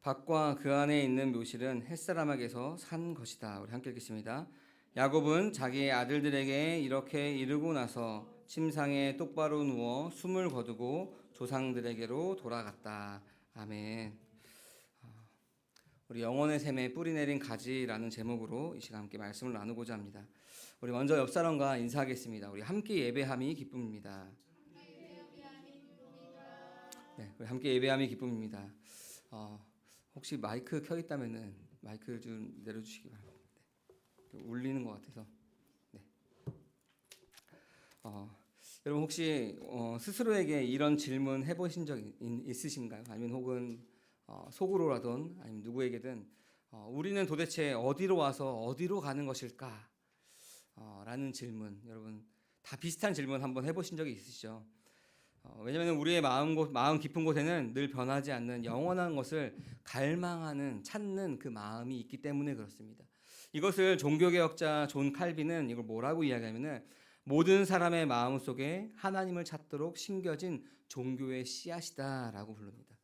밭과 그 안에 있는 묘실은 햇사람에게서 산 것이다. 우리 함께 읽겠습니다. 야곱은 자기의 아들들에게 이렇게 이르고 나서 침상에 똑바로 누워 숨을 거두고 조상들에게로 돌아갔다. 아멘. 우리 영혼의 샘에 뿌리 내린 가지라는 제목으로 이 시간 함께 말씀을 나누고자 합니다. 우리 먼저 옆 사람과 인사하겠습니다. 우리 함께 예배함이 기쁨입니다. 네, 우리 함께 예배함이 기쁨입니다. 혹시 마이크 켜 있다면은 마이크 좀 내려주시기 바랍니다. 네, 울리는 것 같아서. 네. 여러분 혹시 스스로에게 이런 질문 해보신 적 있으신가요? 아니면 혹은 속으로라든 아니면 누구에게든 우리는 도대체 어디로 와서 어디로 가는 것일까? 라는 질문, 여러분 다 비슷한 질문 한번 해보신 적이 있으시죠? 왜냐하면 우리의 마음 깊은 곳에는 늘 변하지 않는 영원한 것을 갈망하는 찾는 그 마음이 있기 때문에 그렇습니다. 이것을 종교개혁자 존 칼빈은 이걸 뭐라고 이야기하면은 모든 사람의 마음 속에 하나님을 찾도록 심겨진 종교의 씨앗이다라고 부릅니다.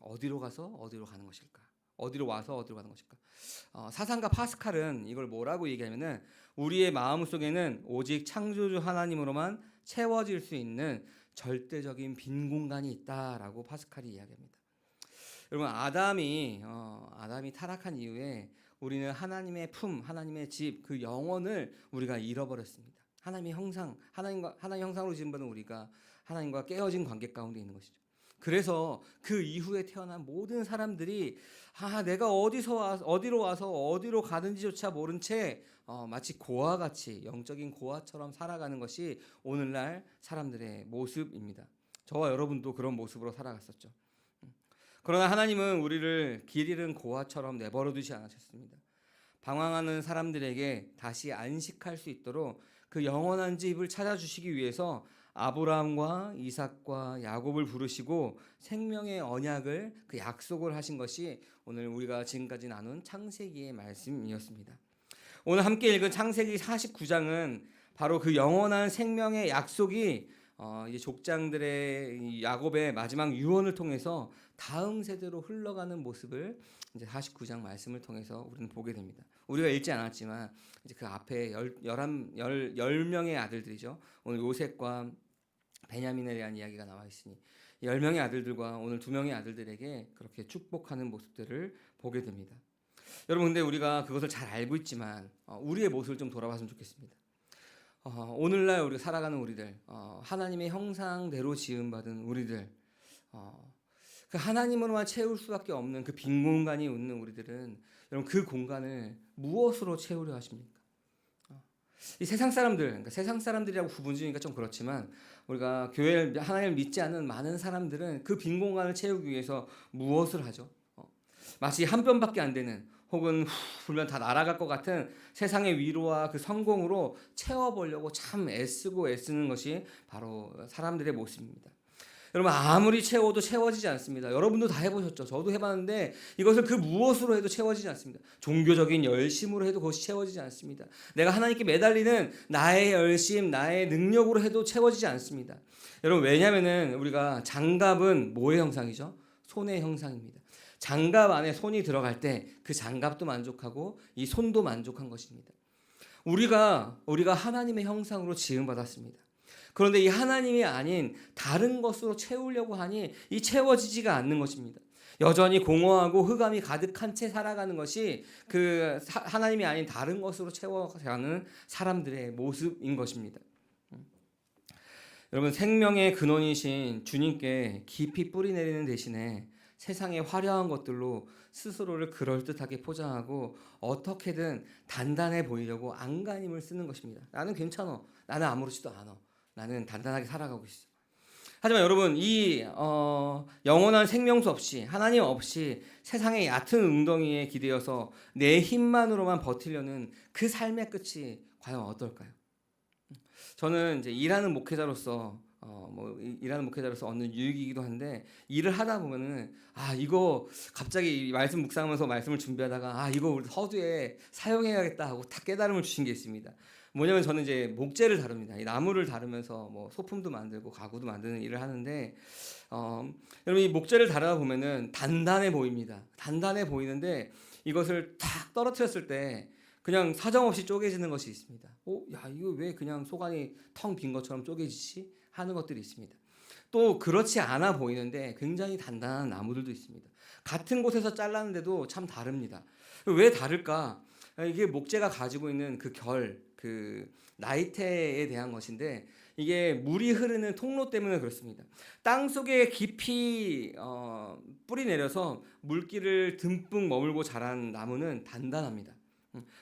어디로 가서 어디로 가는 것일까? 어디로 와서 어디로 가는 것일까? 사상가 파스칼은 이걸 뭐라고 얘기하면은 우리의 마음 속에는 오직 창조주 하나님으로만 채워질 수 있는 절대적인 빈 공간이 있다라고 파스칼이 이야기합니다. 여러분 아담이 타락한 이후에 우리는 하나님의 품, 하나님의 집, 그 영원을 우리가 잃어버렸습니다. 하나님 형상으로 지음받은 우리가 하나님과 깨어진 관계 가운데 있는 것이죠. 그래서 그 이후에 태어난 모든 사람들이 내가 어디로 와서 어디로 가는지조차 모른 채 마치 고아 같이 영적인 고아처럼 살아가는 것이 오늘날 사람들의 모습입니다. 저와 여러분도 그런 모습으로 살아갔었죠. 그러나 하나님은 우리를 길 잃은 고아처럼 내버려 두지 않으셨습니다. 방황하는 사람들에게 다시 안식할 수 있도록 그 영원한 집을 찾아주시기 위해서 아브라함과 이삭과 야곱을 부르시고 생명의 언약을 그 약속을 하신 것이 오늘 우리가 지금까지 나눈 창세기의 말씀이었습니다. 오늘 함께 읽은 창세기 49장은 바로 그 영원한 생명의 약속이 이제 족장들의 야곱의 마지막 유언을 통해서 다음 세대로 흘러가는 모습을 이제 49장 말씀을 통해서 우리는 보게 됩니다. 우리가 읽지 않았지만 이제 그 앞에 10명의 아들들이죠. 오늘 요셉과 베냐민에 대한 이야기가 나와 있으니 10명의 아들들과 오늘 2명의 아들들에게 그렇게 축복하는 모습들을 보게 됩니다. 여러분 근데 우리가 그것을 잘 알고 있지만 우리의 모습을 좀 돌아봤으면 좋겠습니다. 오늘날 우리가 살아가는 우리들, 하나님의 형상대로 지음받은 우리들, 그 하나님으로만 채울 수밖에 없는 그 빈 공간이 있는 우리들은 여러분 그 공간을 무엇으로 채우려 하십니까? 이 세상 사람들, 그러니까 세상 사람들이라고 구분 지으니까 좀 그렇지만 우리가 교회를 하나님을 믿지 않는 많은 사람들은 그 빈 공간을 채우기 위해서 무엇을 하죠? 마치 한 뼘밖에 안 되는 혹은 불면 다 날아갈 것 같은 세상의 위로와 그 성공으로 채워보려고 참 애쓰는 것이 바로 사람들의 모습입니다. 여러분 아무리 채워도 채워지지 않습니다. 여러분도 다 해보셨죠. 저도 해봤는데 이것을 그 무엇으로 해도 채워지지 않습니다. 종교적인 열심으로 해도 그것이 채워지지 않습니다. 내가 하나님께 매달리는 나의 열심, 나의 능력으로 해도 채워지지 않습니다. 여러분 왜냐하면 우리가 장갑은 뭐의 형상이죠? 손의 형상입니다. 장갑 안에 손이 들어갈 때 그 장갑도 만족하고 이 손도 만족한 것입니다. 우리가 하나님의 형상으로 지음받았습니다. 그런데 이 하나님이 아닌 다른 것으로 채우려고 하니 이 채워지지가 않는 것입니다. 여전히 공허하고 흑암이 가득한 채 살아가는 것이 그 하나님이 아닌 다른 것으로 채워가는 사람들의 모습인 것입니다. 여러분 생명의 근원이신 주님께 깊이 뿌리 내리는 대신에 세상의 화려한 것들로 스스로를 그럴듯하게 포장하고 어떻게든 단단해 보이려고 안간힘을 쓰는 것입니다. 나는 괜찮아. 나는 아무렇지도 않아. 나는 단단하게 살아가고 있어. 하지만 여러분 이 영원한 생명수 없이 하나님 없이 세상의 얕은 웅덩이에 기대어서 내 힘만으로만 버티려는 그 삶의 끝이 과연 어떨까요? 저는 이제 일하는 목회자로서 얻는 유익이기도 한데 일을 하다 보면은 이거 갑자기 말씀 묵상하면서 말씀을 준비하다가 이거 우리 서두에 사용해야겠다 하고 딱 깨달음을 주신 게 있습니다. 뭐냐면 저는 이제 목재를 다룹니다. 이 나무를 다루면서 뭐 소품도 만들고 가구도 만드는 일을 하는데 여러분 이 목재를 다루다 보면은 단단해 보입니다. 단단해 보이는데 이것을 탁 떨어뜨렸을 때 그냥 사정없이 쪼개지는 것이 있습니다. 야 이거 왜 그냥 속안이 텅 빈 것처럼 쪼개지지 하는 것들이 있습니다. 또 그렇지 않아 보이는데 굉장히 단단한 나무들도 있습니다. 같은 곳에서 잘랐는데도 참 다릅니다. 왜 다를까? 이게 목재가 가지고 있는 그 나이테에 대한 것인데 이게 물이 흐르는 통로 때문에 그렇습니다. 땅 속에 깊이 뿌리 내려서 물기를 듬뿍 머물고 자란 나무는 단단합니다.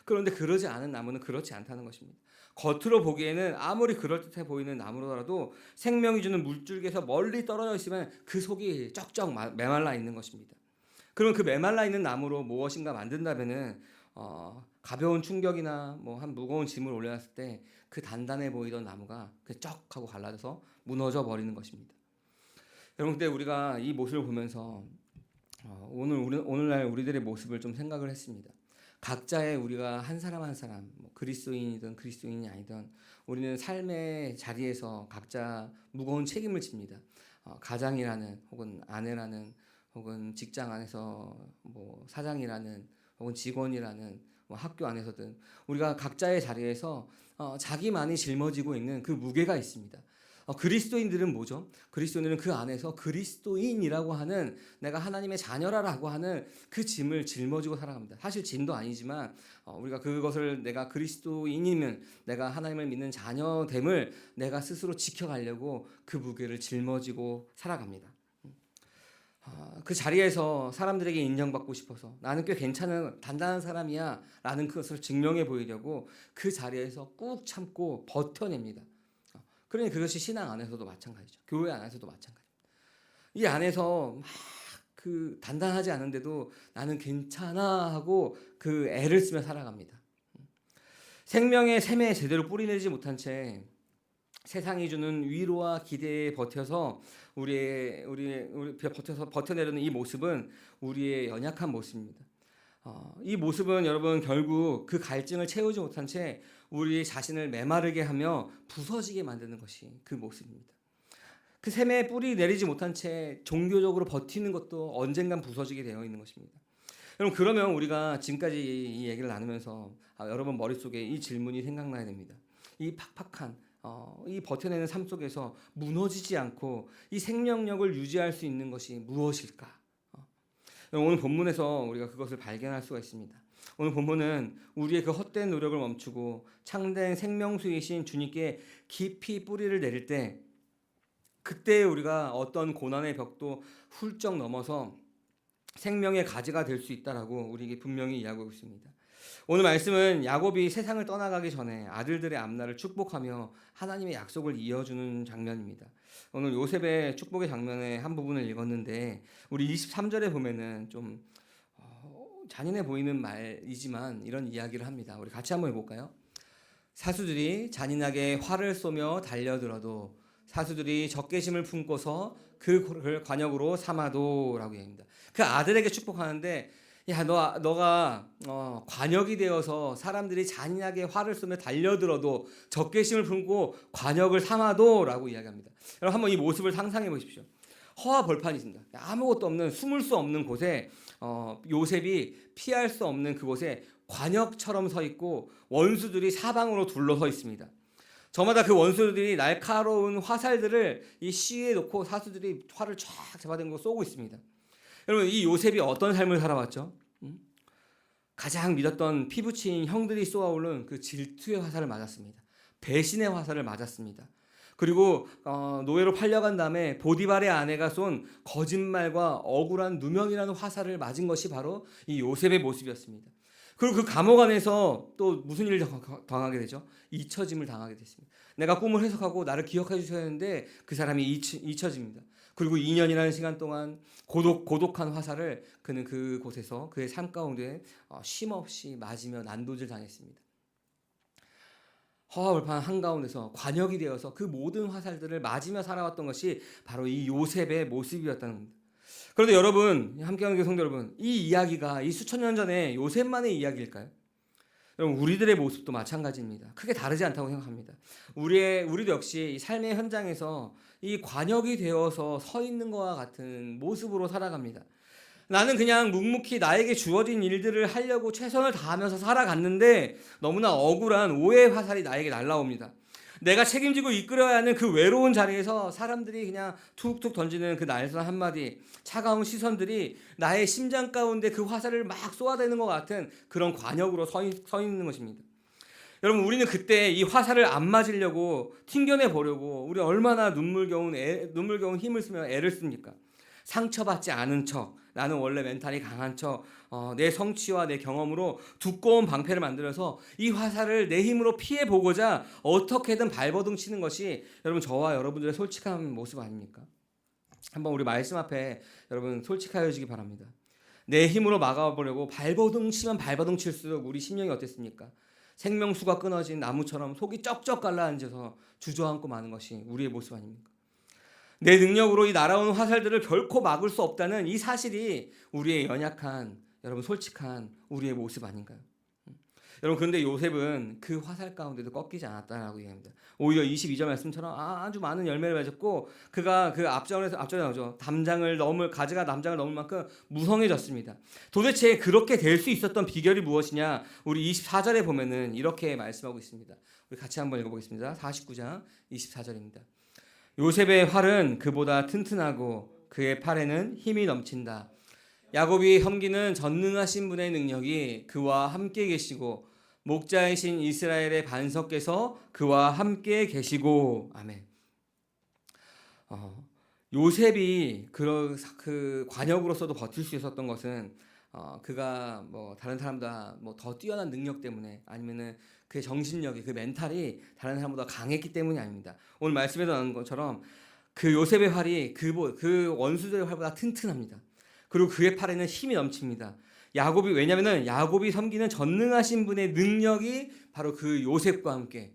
그런데 그러지 않은 나무는 그렇지 않다는 것입니다. 겉으로 보기에는 아무리 그럴듯해 보이는 나무로라도 생명이 주는 물줄기에서 멀리 떨어져 있으면 그 속이 쩍쩍 메말라 있는 것입니다. 그럼 그 메말라 있는 나무로 무엇인가 만든다면은 가벼운 충격이나 뭐 한 무거운 짐을 올려놨을 때 그 단단해 보이던 나무가 쩍 하고 갈라져서 무너져 버리는 것입니다. 여러분, 근데 우리가 이 모습을 보면서 오늘날 우리들의 모습을 좀 생각을 했습니다. 각자의 우리가 한 사람 한 사람 그리스도인이든 그리스도인이 아니든 우리는 삶의 자리에서 각자 무거운 책임을 집니다. 가장이라는 혹은 아내라는 혹은 직장 안에서 뭐 사장이라는 혹은 직원이라는 학교 안에서든 우리가 각자의 자리에서 자기만이 짊어지고 있는 그 무게가 있습니다. 그리스도인들은 뭐죠? 그리스도인들은 그 안에서 그리스도인이라고 하는 내가 하나님의 자녀라고 하는 그 짐을 짊어지고 살아갑니다. 사실 짐도 아니지만 우리가 그것을 내가 그리스도인이면 내가 하나님을 믿는 자녀됨을 내가 스스로 지켜가려고 그 무게를 짊어지고 살아갑니다. 그 자리에서 사람들에게 인정받고 싶어서 나는 꽤 괜찮은 단단한 사람이야 라는 것을 증명해 보이려고 그 자리에서 꾹 참고 버텨냅니다. 그러니 그것이 신앙 안에서도 마찬가지죠. 교회 안에서도 마찬가지입니다. 이 안에서 막 그 단단하지 않은데도 나는 괜찮아 하고 그 애를 쓰며 살아갑니다. 생명의 샘에 제대로 뿌리내지 못한 채 세상이 주는 위로와 기대에 버텨서 우리 버텨내려는 이 모습은 우리의 연약한 모습입니다. 이 모습은 여러분 결국 그 갈증을 채우지 못한 채 우리 자신을 메마르게 하며 부서지게 만드는 것이 그 모습입니다. 그 샘에 뿌리 내리지 못한 채 종교적으로 버티는 것도 언젠간 부서지게 되어 있는 것입니다. 여러분, 그러면 우리가 지금까지 이 얘기를 나누면서 여러분 머릿속에 이 질문이 생각나야 됩니다. 이 팍팍한 이 버텨내는 삶 속에서 무너지지 않고 이 생명력을 유지할 수 있는 것이 무엇일까? 오늘 본문에서 우리가 그것을 발견할 수가 있습니다. 오늘 본문은 우리의 그 헛된 노력을 멈추고 창된 생명수이신 주님께 깊이 뿌리를 내릴 때 그때 우리가 어떤 고난의 벽도 훌쩍 넘어서 생명의 가지가 될 수 있다라고 우리에게 분명히 이야기하고 있습니다. 오늘 말씀은 야곱이 세상을 떠나가기 전에 아들들의 앞날을 축복하며 하나님의 약속을 이어주는 장면입니다. 오늘 요셉의 축복의 장면의 한 부분을 읽었는데 우리 23절에 보면은 좀 잔인해 보이는 말이지만 이런 이야기를 합니다. 우리 같이 한번 해볼까요? 사수들이 잔인하게 활을 쏘며 달려들어도 사수들이 적개심을 품고서 그를 관역으로 삼아도라고 얘기합니다. 그 아들에게 축복하는데 야, 너가 관역이 되어서 사람들이 잔인하게 활을 쏘며 달려들어도 적개심을 품고 관역을 삼아도라고 이야기합니다. 여러분 한번 이 모습을 상상해 보십시오. 허와 벌판이 있습니다. 아무것도 없는 숨을 수 없는 곳에 요셉이 피할 수 없는 그곳에 관역처럼 서 있고 원수들이 사방으로 둘러서 있습니다. 저마다 그 원수들이 날카로운 화살들을 이 시위에 놓고 사수들이 활을 쫙 잡아당기고 쏘고 있습니다. 여러분 이 요셉이 어떤 삶을 살아왔죠? 가장 믿었던 피부치인 형들이 쏘아오른 그 질투의 화살을 맞았습니다. 배신의 화살을 맞았습니다. 그리고 노예로 팔려간 다음에 보디발의 아내가 쏜 거짓말과 억울한 누명이라는 화살을 맞은 것이 바로 이 요셉의 모습이었습니다. 그리고 그 감옥 안에서 또 무슨 일을 당하게 되죠? 잊혀짐을 당하게 됐습니다. 내가 꿈을 해석하고 나를 기억해 주셔야 하는데 그 사람이 잊혀집니다. 그리고 2년이라는 시간 동안 고독한 화살을 그는 그곳에서 그의 삶 가운데 쉼없이 맞으며 난도질 당했습니다. 허화벌판 한가운데서 관역이 되어서 그 모든 화살들을 맞으며 살아왔던 것이 바로 이 요셉의 모습이었다는 겁니다. 그런데 여러분, 함께하는 성도 여러분, 이 이야기가 이 수천 년 전에 요셉만의 이야기일까요? 여러분 우리들의 모습도 마찬가지입니다. 크게 다르지 않다고 생각합니다. 우리도 역시 이 삶의 현장에서 이 관역이 되어서 서 있는 것과 같은 모습으로 살아갑니다. 나는 그냥 묵묵히 나에게 주어진 일들을 하려고 최선을 다하면서 살아갔는데 너무나 억울한 오해의 화살이 나에게 날라옵니다. 내가 책임지고 이끌어야 하는 그 외로운 자리에서 사람들이 그냥 툭툭 던지는 그 날선 한마디, 차가운 시선들이 나의 심장 가운데 그 화살을 막 쏘아대는 것 같은 그런 관역으로 서 있는 것입니다. 여러분 우리는 그때 이 화살을 안 맞으려고 튕겨내 보려고 우리 얼마나 눈물겨운 힘을 쓰며 애를 씁니까? 상처받지 않은 척, 나는 원래 멘탈이 강한 척, 내 성취와 내 경험으로 두꺼운 방패를 만들어서 이 화살을 내 힘으로 피해 보고자 어떻게든 발버둥 치는 것이 여러분 저와 여러분들의 솔직한 모습 아닙니까? 한번 우리 말씀 앞에 여러분 솔직하여지기 바랍니다. 내 힘으로 막아보려고 발버둥 치면 발버둥 칠수록 우리 심령이 어땠습니까? 생명수가 끊어진 나무처럼 속이 쩍쩍 갈라앉아서 주저앉고 마는 것이 우리의 모습 아닙니까? 내 능력으로 이 날아오는 화살들을 결코 막을 수 없다는 이 사실이 우리의 연약한, 여러분 솔직한 우리의 모습 아닌가요? 여러분 그런데 요셉은 그 화살 가운데도 꺾이지 않았다라고 얘기합니다. 오히려 22절 말씀처럼 아주 많은 열매를 맺었고 그가 그 앞전에 나오죠. 가지가 담장을 넘을 만큼 무성해졌습니다. 도대체 그렇게 될 수 있었던 비결이 무엇이냐? 우리 24절에 보면은 이렇게 말씀하고 있습니다. 우리 같이 한번 읽어보겠습니다. 49장 24절입니다. 요셉의 활은 그보다 튼튼하고 그의 팔에는 힘이 넘친다. 야곱이 섬기는 전능하신 분의 능력이 그와 함께 계시고 목자이신 이스라엘의 반석께서 그와 함께 계시고. 아멘. 요셉이 그 관역으로서도 버틸 수 있었던 것은 그가 뭐 다른 사람보다 뭐 더 뛰어난 능력 때문에 아니면은 그의 정신력이 그 멘탈이 다른 사람보다 강했기 때문이 아닙니다. 오늘 말씀에서 나온 것처럼 그 요셉의 활이 그 원수들의 활보다 튼튼합니다. 그리고 그의 팔에는 힘이 넘칩니다. 왜냐면은 야곱이 섬기는 전능하신 분의 능력이 바로 그 요셉과 함께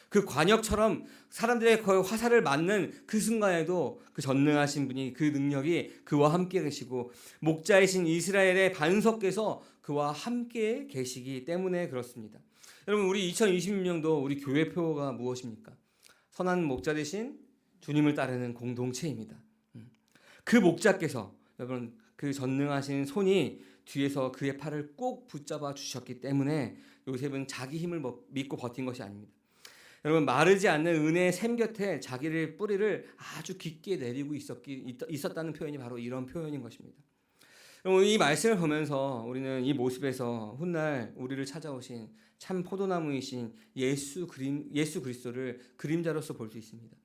그 관역처럼 사람들의 그 화살을 맞는 그 순간에도 그 전능하신 분이 그 능력이 그와 함께 계시고 목자이신 이스라엘의 반석께서 그와 함께 계시기 때문에 그렇습니다. 여러분 우리 2026년도 우리 교회 표어가 무엇입니까? 선한 목자 대신 주님을 따르는 공동체입니다. 그 목자께서 여러분 그 전능하신 손이 뒤에서 그의 팔을 꼭 붙잡아 주셨기 때문에 요셉은 자기 힘을 믿고 버틴 것이 아닙니다. 여러분 마르지 않는 은혜의 샘 곁에 자기의 뿌리를 아주 깊게 내리고 있었다는 표현이 바로 이런 표현인 것입니다. 여러분 이 말씀을 보면서 우리는 이 모습에서 훗날 우리를 찾아오신 참 포도나무이신 예수 그리스도를 그림자로서 볼 수 있습니다.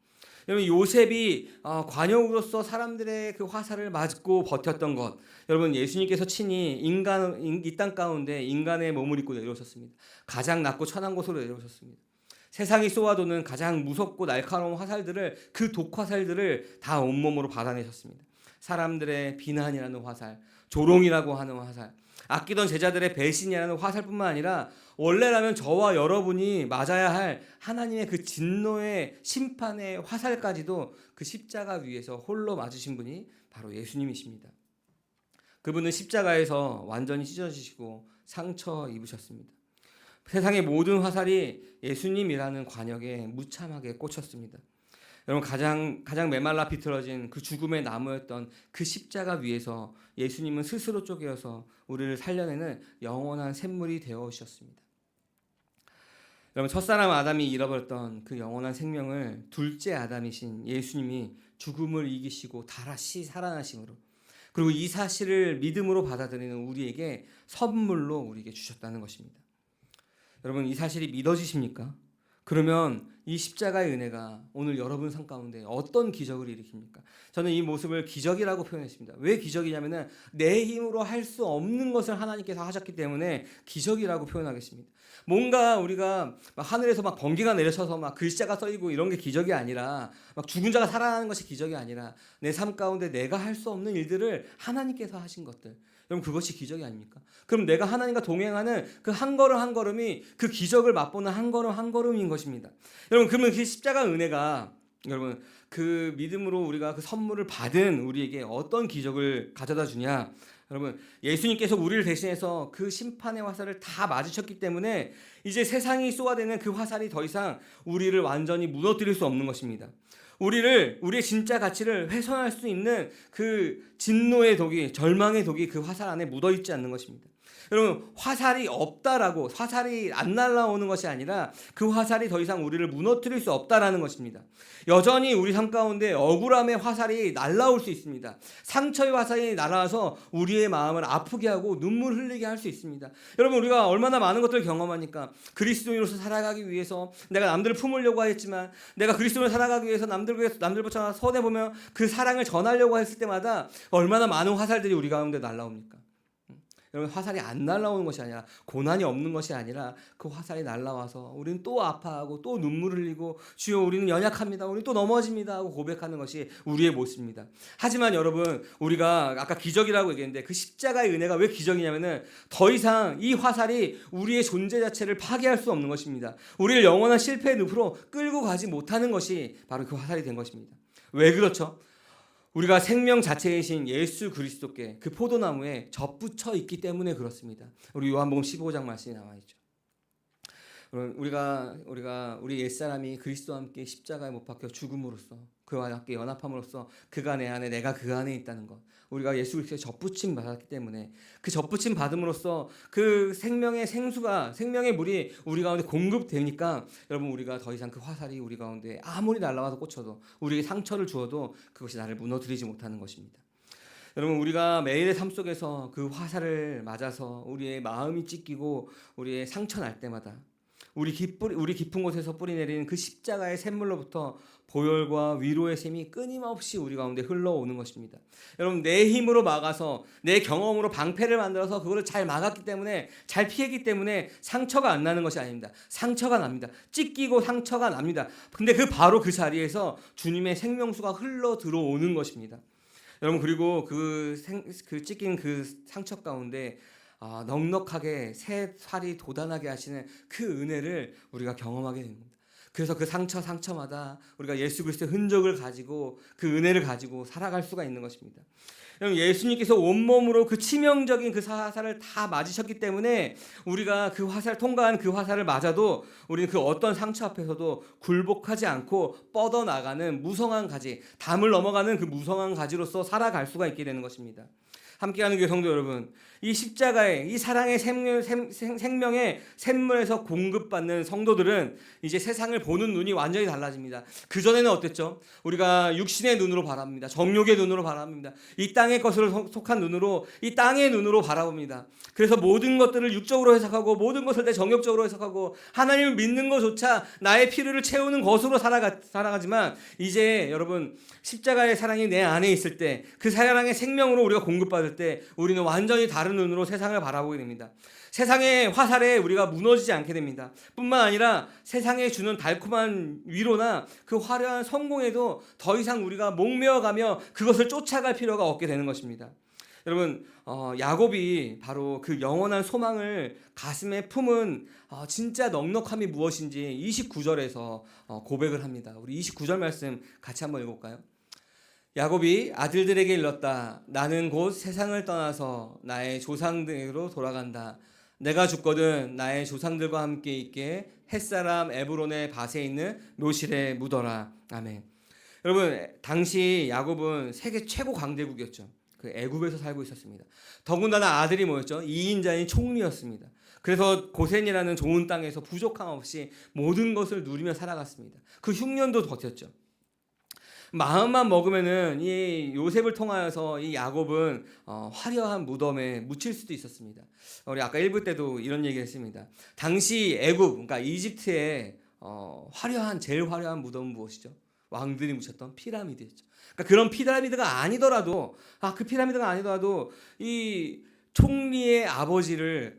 여러분 요셉이 관역으로서 사람들의 그 화살을 맞고 버텼던 것, 여러분 예수님께서 친히 이 땅 가운데 인간의 몸을 입고 내려오셨습니다. 가장 낮고 천한 곳으로 내려오셨습니다. 세상이 쏘아도는 가장 무섭고 날카로운 화살들을 그 독화살들을 다 온몸으로 받아내셨습니다. 사람들의 비난이라는 화살, 조롱이라고 하는 화살, 아끼던 제자들의 배신이라는 화살뿐만 아니라 원래라면 저와 여러분이 맞아야 할 하나님의 그 진노의 심판의 화살까지도 그 십자가 위에서 홀로 맞으신 분이 바로 예수님이십니다. 그분은 십자가에서 완전히 찢어지시고 상처 입으셨습니다. 세상의 모든 화살이 예수님이라는 관역에 무참하게 꽂혔습니다. 여러분 가장 메말라 비틀어진 그 죽음의 나무였던 그 십자가 위에서 예수님은 스스로 쪼개어서 우리를 살려내는 영원한 샘물이 되어 오셨습니다. 여러분 첫사람 아담이 잃어버렸던 그 영원한 생명을 둘째 아담이신 예수님이 죽음을 이기시고 다시 살아나심으로 그리고 이 사실을 믿음으로 받아들이는 우리에게 선물로 우리에게 주셨다는 것입니다. 여러분 이 사실이 믿어지십니까? 그러면 이 십자가의 은혜가 오늘 여러분 삶 가운데 어떤 기적을 일으킵니까? 저는 이 모습을 기적이라고 표현했습니다. 왜 기적이냐면은 내 힘으로 할 수 없는 것을 하나님께서 하셨기 때문에 기적이라고 표현하겠습니다. 뭔가 우리가 막 하늘에서 막 번개가 내려쳐서 막 글자가 써있고 이런 게 기적이 아니라 막 죽은 자가 살아나는 것이 기적이 아니라 내 삶 가운데 내가 할 수 없는 일들을 하나님께서 하신 것들, 여러분 그것이 기적이 아닙니까? 그럼 내가 하나님과 동행하는 그 한 걸음 한 걸음이 그 기적을 맛보는 한 걸음 한 걸음인 것입니다. 여러분 그러면 그 십자가 은혜가 여러분 그 믿음으로 우리가 그 선물을 받은 우리에게 어떤 기적을 가져다 주냐? 여러분, 예수님께서 우리를 대신해서 그 심판의 화살을 다 맞으셨기 때문에 이제 세상이 쏘아대는 그 화살이 더 이상 우리를 완전히 무너뜨릴 수 없는 것입니다. 우리의 진짜 가치를 훼손할 수 있는 그 진노의 독이, 절망의 독이 그 화살 안에 묻어있지 않는 것입니다. 여러분, 화살이 없다라고, 화살이 안 날아오는 것이 아니라 그 화살이 더 이상 우리를 무너뜨릴 수 없다라는 것입니다. 여전히 우리 삶 가운데 억울함의 화살이 날아올 수 있습니다. 상처의 화살이 날아와서 우리의 마음을 아프게 하고 눈물 흘리게 할 수 있습니다. 여러분, 우리가 얼마나 많은 것들을 경험하니까 그리스도인으로서 살아가기 위해서 내가 남들을 품으려고 했지만, 내가 그리스도인으로 살아가기 위해서 남들보다 손해보며 그 사랑을 전하려고 했을 때마다 얼마나 많은 화살들이 우리 가운데 날아옵니까? 여러분, 화살이 안 날아오는 것이 아니라, 고난이 없는 것이 아니라 그 화살이 날아와서 우리는 또 아파하고 또 눈물을 흘리고, 주여 우리는 연약합니다, 우리는 또 넘어집니다 하고 고백하는 것이 우리의 모습입니다. 하지만 여러분, 우리가 아까 기적이라고 얘기했는데 그 십자가의 은혜가 왜 기적이냐면은 더 이상 이 화살이 우리의 존재 자체를 파괴할 수 없는 것입니다. 우리를 영원한 실패의 늪으로 끌고 가지 못하는 것이 바로 그 화살이 된 것입니다. 왜 그렇죠? 우리가 생명 자체이신 예수 그리스도께 그 포도나무에 접붙여 있기 때문에 그렇습니다. 우리 요한복음 15장 말씀이 나와 있죠. 우리 옛사람이 그리스도와 함께 십자가에 못 박혀 죽음으로써, 그와 함께 연합함으로써 그가 내 안에, 내가 그 안에 있다는 것, 우리가 예수 그리스도의 접붙임 받았기 때문에 그 접붙임 받음으로써 그 생명의 생수가, 생명의 물이 우리 가운데 공급되니까 여러분, 우리가 더 이상 그 화살이 우리 가운데 아무리 날아와서 꽂혀도, 우리에게 상처를 주어도 그것이 나를 무너뜨리지 못하는 것입니다. 여러분, 우리가 매일의 삶 속에서 그 화살을 맞아서 우리의 마음이 찢기고 우리의 상처 날 때마다 우리 깊은 곳에서 뿌리내리는 그 십자가의 샘물로부터 보혈과 위로의 샘이 끊임없이 우리 가운데 흘러오는 것입니다. 여러분, 내 힘으로 막아서, 내 경험으로 방패를 만들어서 그거를 잘 막았기 때문에, 잘 피했기 때문에 상처가 안 나는 것이 아닙니다. 상처가 납니다. 찢기고 상처가 납니다. 근데 바로 그 자리에서 주님의 생명수가 흘러 들어오는 것입니다. 여러분, 그리고 그 찢긴 그 상처 가운데 넉넉하게 새 살이 돋아나게 하시는 그 은혜를 우리가 경험하게 됩니다. 그래서 그 상처마다 우리가 예수 그리스도의 흔적을 가지고, 그 은혜를 가지고 살아갈 수가 있는 것입니다. 여러분, 예수님께서 온몸으로 그 치명적인 그 화살을 다 맞으셨기 때문에 우리가 그 화살, 통과한 그 화살을 맞아도 우리는 그 어떤 상처 앞에서도 굴복하지 않고 뻗어나가는 무성한 가지, 담을 넘어가는 그 무성한 가지로서 살아갈 수가 있게 되는 것입니다. 함께하는 교회 성도 여러분, 이 십자가의, 이 사랑의 생명의 샘물에서 공급받는 성도들은 이제 세상을 보는 눈이 완전히 달라집니다. 그전에는 어땠죠? 우리가 육신의 눈으로 바라봅니다. 정욕의 눈으로 바라봅니다. 이 땅의 것으로 속한 눈으로, 이 땅의 눈으로 바라봅니다. 그래서 모든 것들을 육적으로 해석하고, 모든 것을 내 정욕적으로 해석하고, 하나님을 믿는 것조차 나의 필요를 채우는 것으로 살아가지만, 이제 여러분, 십자가의 사랑이 내 안에 있을 때, 그 사랑의 생명으로 우리가 공급받을 때 우리는 완전히 다른 눈으로 세상을 바라보게 됩니다. 세상의 화살에 우리가 무너지지 않게 됩니다. 뿐만 아니라 세상에 주는 달콤한 위로나 그 화려한 성공에도 더 이상 우리가 목매어가며 그것을 쫓아갈 필요가 없게 되는 것입니다. 여러분, 야곱이 바로 그 영원한 소망을 가슴에 품은 진짜 넉넉함이 무엇인지 29절에서 고백을 합니다. 우리 29절 말씀 같이 한번 읽어볼까요? 야곱이 아들들에게 일렀다. 나는 곧 세상을 떠나서 나의 조상들로 돌아간다. 내가 죽거든 나의 조상들과 함께 있게 햇사람 에브론의 밭에 있는 묘실에 묻어라. 아멘. 여러분, 당시 야곱은 세계 최고 강대국이었죠. 그 애굽에서 살고 있었습니다. 더군다나 아들이 뭐였죠? 2인자인 총리였습니다. 그래서 고센이라는 좋은 땅에서 부족함 없이 모든 것을 누리며 살아갔습니다. 그 흉년도 버텼죠. 마음만 먹으면은 이 요셉을 통하여서 이 야곱은 화려한 무덤에 묻힐 수도 있었습니다. 우리 아까 1부 때도 이런 얘기를 했습니다. 당시 애굽, 그러니까 이집트의 제일 화려한 무덤은 무엇이죠? 왕들이 묻혔던 피라미드였죠. 그러니까 그런 피라미드가 아니더라도, 그 피라미드가 아니더라도 이 총리의 아버지를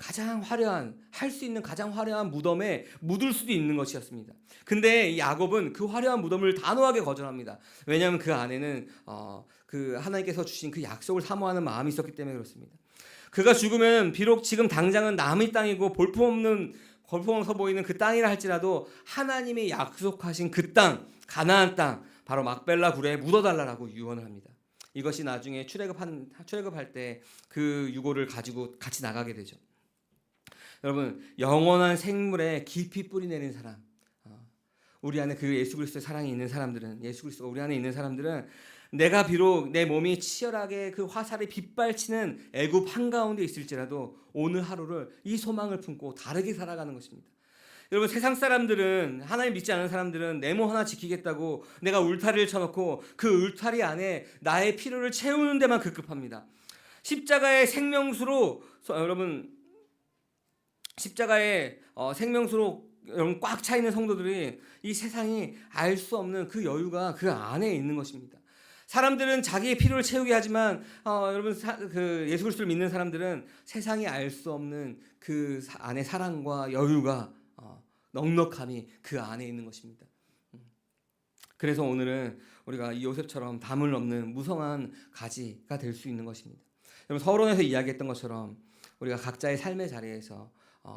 할 수 있는 가장 화려한 무덤에 묻을 수도 있는 것이었습니다. 근데 이 야곱은 그 화려한 무덤을 단호하게 거절합니다. 왜냐하면 그 안에는 그 하나님께서 주신 그 약속을 사모하는 마음이 있었기 때문에 그렇습니다. 그가 죽으면 비록 지금 당장은 남의 땅이고 볼품없어 보이는 그 땅이라 할지라도 하나님이 약속하신 그 땅, 가나안 땅, 바로 막벨라 굴에 묻어달라고 유언을 합니다. 이것이 나중에 출애굽할 때 그 유고를 가지고 같이 나가게 되죠. 여러분, 영원한 생물에 깊이 뿌리 내린 사람, 우리 안에 그 예수 그리스도의 사랑이 있는 사람들은, 예수 그리스도가 우리 안에 있는 사람들은 내가 비록 내 몸이 치열하게 그 화살이 빗발치는 애굽 한가운데 있을지라도 오늘 하루를 이 소망을 품고 다르게 살아가는 것입니다. 여러분, 세상 사람들은, 하나님 믿지 않는 사람들은 내 몸 하나 지키겠다고 내가 울타리를 쳐놓고 그 울타리 안에 나의 필요를 채우는 데만 급급합니다. 십자가의 생명수로 여러분, 십자가의 생명수로 여러분 꽉 차 있는 성도들이 이 세상이 알 수 없는 그 여유가 그 안에 있는 것입니다. 사람들은 자기의 필요를 채우게 하지만 여러분 그 예수 그리스도를 믿는 사람들은 세상이 알 수 없는 그 안에 사랑과 여유가 넉넉함이 그 안에 있는 것입니다. 그래서 오늘은 우리가 이 요셉처럼 담을 넘는 무성한 가지가 될 수 있는 것입니다. 여러분, 서론에서 이야기했던 것처럼 우리가 각자의 삶의 자리에서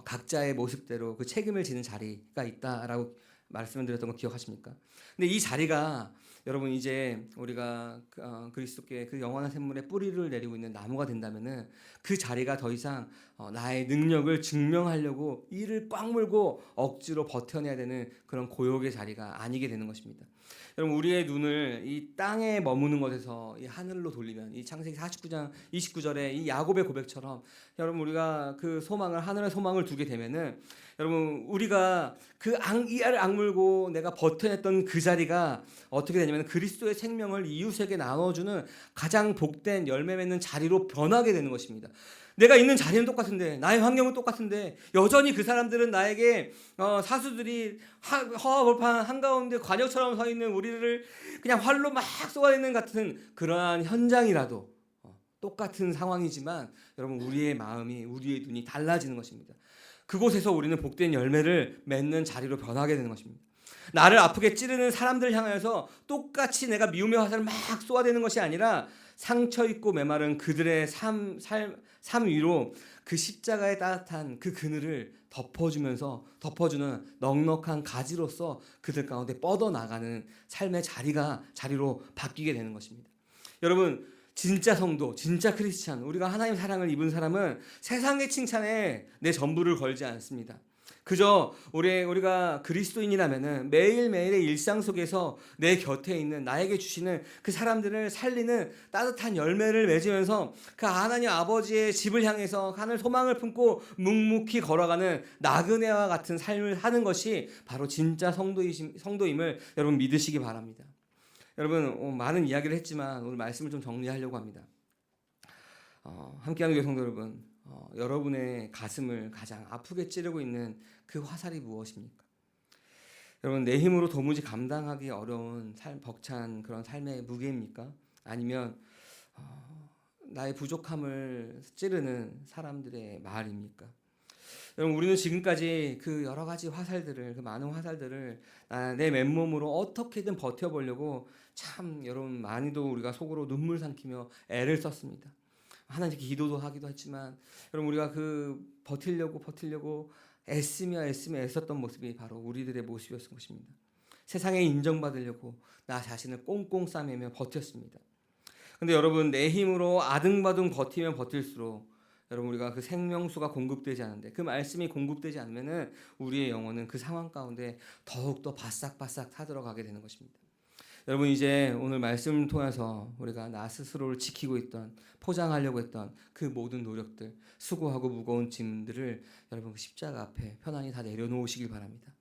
각자의 모습대로 그 책임을 지는 자리가 있다라고 말씀을 드렸던 거 기억하십니까? 근데 이 자리가 여러분 이제 우리가 그리스도께 그 영원한 샘물에 뿌리를 내리고 있는 나무가 된다면은 그 자리가 더 이상 나의 능력을 증명하려고 이를 꽉 물고 억지로 버텨내야 되는 그런 고역의 자리가 아니게 되는 것입니다. 여러분, 우리의 눈을 이 땅에 머무는 것에서 이 하늘로 돌리면, 이 창세기 49장 29절에 이 야곱의 고백처럼 여러분 우리가 그 소망을, 하늘의 소망을 두게 되면은 여러분 우리가 그 이를 악물고 내가 버텨냈던 그 자리가 어떻게 되냐면 그리스도의 생명을 이웃에게 나눠주는 가장 복된 열매 맺는 자리로 변하게 되는 것입니다. 내가 있는 자리는 똑같은데, 나의 환경은 똑같은데 여전히 그 사람들은 나에게 사수들이 허허벌판 한가운데 관역처럼 서 있는 우리를 그냥 활로 막 쏘아내는 같은 그러한 현장이라도 똑같은 상황이지만 여러분 우리의 마음이, 우리의 눈이 달라지는 것입니다. 그곳에서 우리는 복된 열매를 맺는 자리로 변하게 되는 것입니다. 나를 아프게 찌르는 사람들을 향해서 똑같이 내가 미움의 화살을 막 쏘아대는 것이 아니라 상처 있고 메마른 그들의 삶 위로 그 십자가의 따뜻한 그 그늘을 덮어주는 넉넉한 가지로서 그들 가운데 뻗어나가는 삶의 자리로 바뀌게 되는 것입니다. 여러분, 진짜 성도, 진짜 크리스찬, 우리가 하나님의 사랑을 입은 사람은 세상의 칭찬에 내 전부를 걸지 않습니다. 그저 우리가 그리스도인이라면은 매일매일의 일상 속에서 내 곁에 있는, 나에게 주시는 그 사람들을 살리는 따뜻한 열매를 맺으면서 그 하나님 아버지의 집을 향해서 하늘 소망을 품고 묵묵히 걸어가는 나그네와 같은 삶을 하는 것이 바로 진짜 성도임을 여러분 믿으시기 바랍니다. 여러분, 많은 이야기를 했지만 오늘 말씀을 좀 정리하려고 합니다. 함께하는 교회 성도 여러분, 여러분의 가슴을 가장 아프게 찌르고 있는 그 화살이 무엇입니까? 여러분, 내 힘으로 도무지 감당하기 어려운 벅찬 그런 삶의 무게입니까? 아니면 나의 부족함을 찌르는 사람들의 말입니까? 여러분, 우리는 지금까지 그 여러 가지 화살들을, 그 많은 화살들을 내 맨몸으로 어떻게든 버텨보려고 참 여러분 많이도 우리가 속으로 눈물 삼키며 애를 썼습니다. 하나님께 기도도 하기도 했지만 여러분 우리가 그 버티려고 애쓰며 애썼던 모습이 바로 우리들의 모습이었을 것입니다. 세상에 인정받으려고 나 자신을 꽁꽁 싸매며 버텼습니다. 근데 여러분, 내 힘으로 아등바등 버티면 버틸수록 여러분 우리가 그 생명수가 공급되지 않는데, 그 말씀이 공급되지 않으면은 우리의 영혼은 그 상황 가운데 더욱더 바싹바싹 타들어가게 되는 것입니다. 여러분, 이제 오늘 말씀을 통해서 우리가 나 스스로를 지키고 있던, 포장하려고 했던 그 모든 노력들, 수고하고 무거운 짐들을 여러분 그 십자가 앞에 편안히 다 내려놓으시길 바랍니다.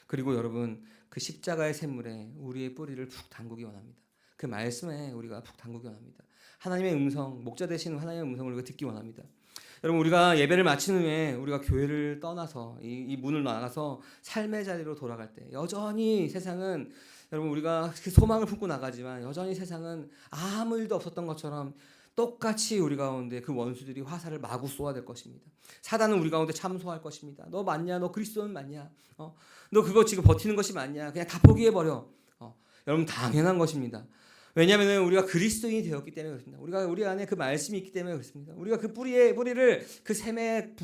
그리고 여러분 그 십자가의 샘물에 우리의 뿌리를 푹 담그기 원합니다. 그 말씀에 우리가 푹 담그기 원합니다. 하나님의 음성, 목자 되시는 하나님의 음성을 우리가 듣기 원합니다. 여러분, 우리가 예배를 마친 후에 우리가 교회를 떠나서 이 문을 나가서 삶의 자리로 돌아갈 때 여전히 세상은, 여러분 우리가 그 소망을 품고 나가지만 여전히 세상은 아무 일도 없었던 것처럼 똑같이 우리 가운데 그 원수들이 화살을 마구 쏘아댈 것입니다. 사단은 우리 가운데 참소할 것입니다. 너 맞냐? 너 그리스도는 맞냐? 너 그거 지금 버티는 것이 맞냐? 그냥 다 포기해버려. 여러분, 당연한 것입니다. 왜냐하면 우리가 그리스도인이 되었기 때문에 그렇습니다. 우리 안에 그 말씀이 있기 때문에 그렇습니다. 우리가 그 뿌리를 그 샘에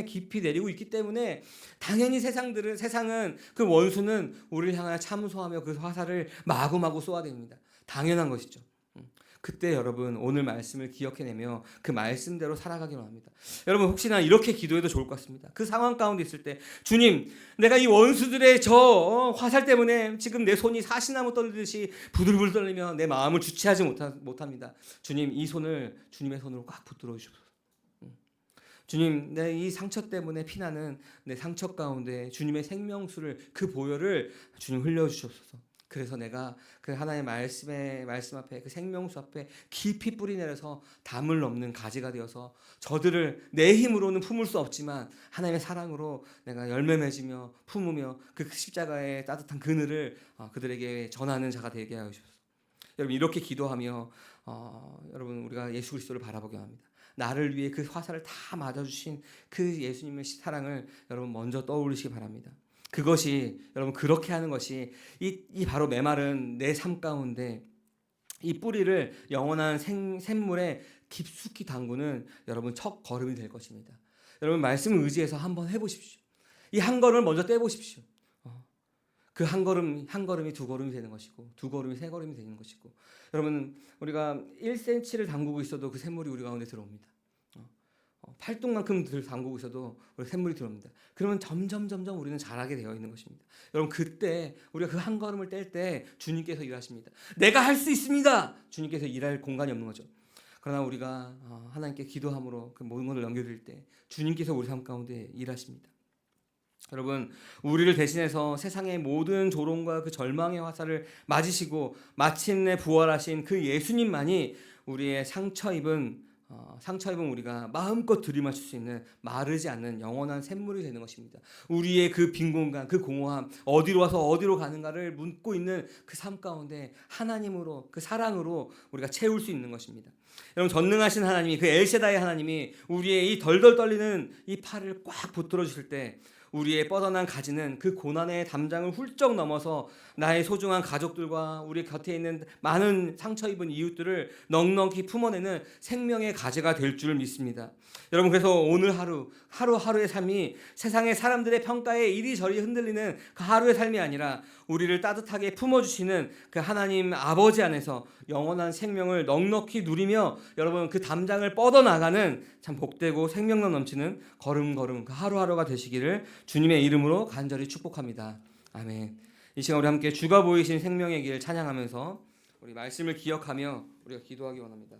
깊이 내리고 있기 때문에 당연히 세상은 그 원수는 우리를 향하여 참소하며 그 화살을 마구마구 쏘아댑니다. 당연한 것이죠. 그때 여러분 오늘 말씀을 기억해내며 그 말씀대로 살아가기 원합니다. 여러분 혹시나 이렇게 기도해도 좋을 것 같습니다. 그 상황 가운데 있을 때 주님, 내가 이 원수들의 저 화살 때문에 지금 내 손이 사시나무 떨리듯이 부들부들 떨리며 내 마음을 주체하지 못합니다. 주님, 이 손을 주님의 손으로 꽉 붙들어 주십시오. 주님, 내 이 상처 때문에 피나는 내 상처 가운데 주님의 생명수를, 그 보혈을 주님 흘려주시옵소서. 그래서 내가 그 하나님의 말씀 앞에, 그 생명수 앞에 깊이 뿌리 내려서 담을 넘는 가지가 되어서 저들을 내 힘으로는 품을 수 없지만 하나님의 사랑으로 내가 열매 맺으며 품으며 그 십자가의 따뜻한 그늘을 그들에게 전하는 자가 되게 하여 주옵소서. 여러분, 이렇게 기도하며 여러분 우리가 예수 그리스도를 바라보게 합니다. 나를 위해 그 화살을 다 맞아주신 그 예수님의 사랑을 여러분 먼저 떠올리시기 바랍니다. 그것이 여러분, 그렇게 하는 것이 이 바로 메마른 내 삶 가운데 이 뿌리를 영원한 샘물에 깊숙이 담그는 여러분 첫 걸음이 될 것입니다. 여러분, 말씀을 의지해서 한번 해보십시오. 이 한 걸음을 먼저 떼보십시오. 그 한 걸음이 두 걸음이 되는 것이고, 두 걸음이 세 걸음이 되는 것이고, 여러분 우리가 1cm를 담그고 있어도 그 샘물이 우리 가운데 들어옵니다. 팔뚝만큼 담그고 있어도 우리 샘물이 들어옵니다. 그러면 점점 우리는 자라게 되어 있는 것입니다. 여러분, 그때 우리가 그 한 걸음을 뗄 때 주님께서 일하십니다. 내가 할 수 있습니다. 주님께서 일할 공간이 없는 거죠. 그러나 우리가 하나님께 기도함으로 그 모든 것을 넘겨드릴 때 주님께서 우리 삶 가운데 일하십니다. 여러분, 우리를 대신해서 세상의 모든 조롱과 그 절망의 화살을 맞으시고 마침내 부활하신 그 예수님만이 우리의 상처 입은 우리가 마음껏 들이마실 수 있는 마르지 않는 영원한 샘물이 되는 것입니다. 우리의 그 빈 공간, 그 공허함, 어디로 와서 어디로 가는가를 묻고 있는 그 삶 가운데 하나님으로, 그 사랑으로 우리가 채울 수 있는 것입니다. 여러분, 전능하신 하나님이, 그 엘샤다이 하나님이 우리의 이 덜덜 떨리는 이 팔을 꽉 붙들어 주실 때 우리의 뻗어난 가지는 그 고난의 담장을 훌쩍 넘어서 나의 소중한 가족들과 우리 곁에 있는 많은 상처 입은 이웃들을 넉넉히 품어내는 생명의 가지가 될 줄 믿습니다. 여러분, 그래서 오늘 하루하루의 삶이 세상의 사람들의 평가에 이리저리 흔들리는 그 하루의 삶이 아니라 우리를 따뜻하게 품어주시는 그 하나님 아버지 안에서 영원한 생명을 넉넉히 누리며 여러분 그 담장을 뻗어나가는 참 복되고 생명력 넘치는 걸음걸음 그 하루하루가 되시기를 주님의 이름으로 간절히 축복합니다. 아멘. 이 시간 우리 함께 주가 보이신 생명의 길 찬양하면서 우리 말씀을 기억하며 우리가 기도하기 원합니다.